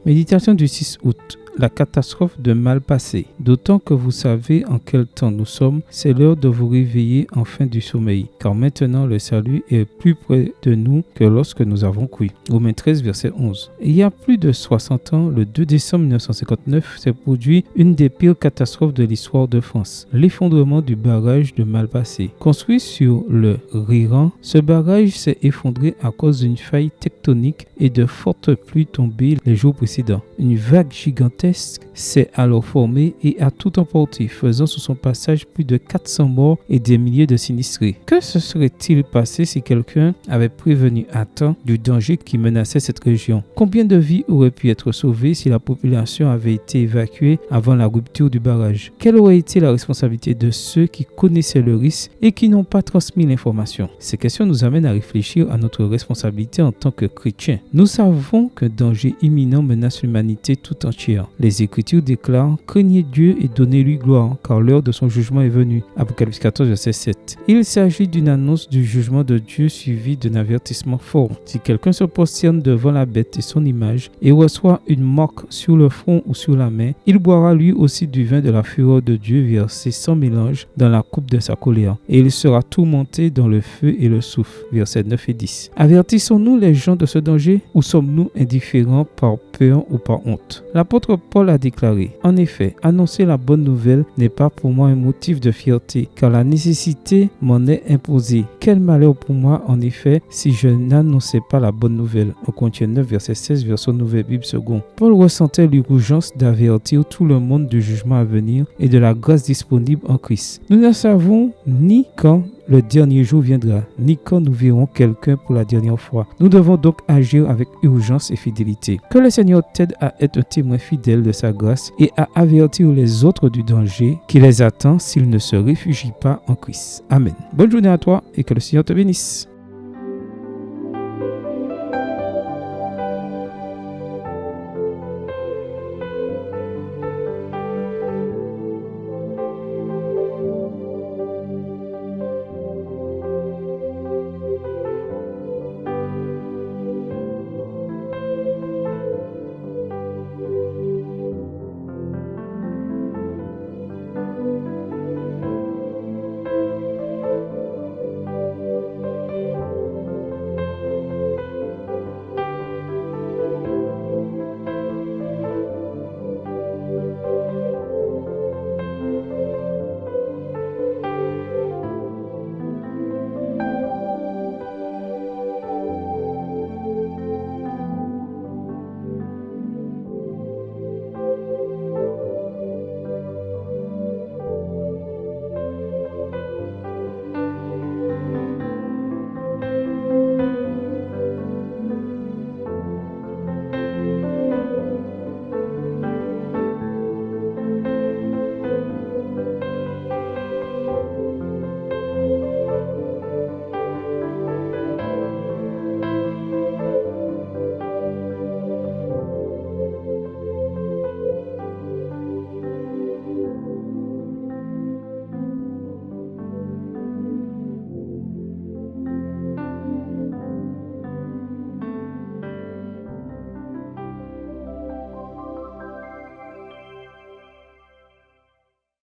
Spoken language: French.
Méditation du 6 août. La catastrophe de Malpasset. D'autant que vous savez en quel temps nous sommes, c'est l'heure de vous réveiller enfin du sommeil, car maintenant le salut est plus près de nous que lorsque nous avons cru. Romains 13, verset 11. Il y a plus de 60 ans, le 2 décembre 1959, s'est produit une des pires catastrophes de l'histoire de France, l'effondrement du barrage de Malpasset. Construit sur le Riran, ce barrage s'est effondré à cause d'une faille tectonique et de fortes pluies tombées les jours précédents. Une vague gigantesque s'est alors formée et a tout emporté, faisant sur son passage plus de 400 morts et des milliers de sinistrés. Que se serait-il passé si quelqu'un avait prévenu à temps du danger qui menaçait cette région? Combien de vies auraient pu être sauvées si la population avait été évacuée avant la rupture du barrage? Quelle aurait été la responsabilité de ceux qui connaissaient le risque et qui n'ont pas transmis l'information? Ces questions nous amènent à réfléchir à notre responsabilité en tant que chrétiens. Nous savons qu'un danger imminent menace l'humanité tout entière. Les Écritures déclarent: craignez Dieu et donnez-lui gloire, car l'heure de son jugement est venue. Apocalypse 14, verset 7. Il s'agit d'une annonce du jugement de Dieu suivie d'un avertissement fort. Si quelqu'un se prosterne devant la bête et son image et reçoit une marque sur le front ou sur la main, il boira lui aussi du vin de la fureur de Dieu versé sans mélange dans la coupe de sa colère, et il sera tourmenté dans le feu et le soufre. Versets 9 et 10. Avertissons-nous les gens de ce danger, ou sommes-nous indifférents par peur ou par honte? L'apôtre Paul a déclaré: en effet, annoncer la bonne nouvelle n'est pas pour moi un motif de fierté, car la nécessité m'en est imposée. Quel malheur pour moi, en effet, si je n'annonçais pas la bonne nouvelle. Au Corinthiens 9, verset 16, version Nouvelle Bible Seconde. Paul ressentait l'urgence d'avertir tout le monde du jugement à venir et de la grâce disponible en Christ. Nous ne savons ni quand le dernier jour viendra, ni quand nous verrons quelqu'un pour la dernière fois. Nous devons donc agir avec urgence et fidélité. Que le Seigneur t'aide à être un témoin fidèle de sa grâce et à avertir les autres du danger qui les attend s'ils ne se réfugient pas en Christ. Amen. Bonne journée à toi et que le Seigneur te bénisse.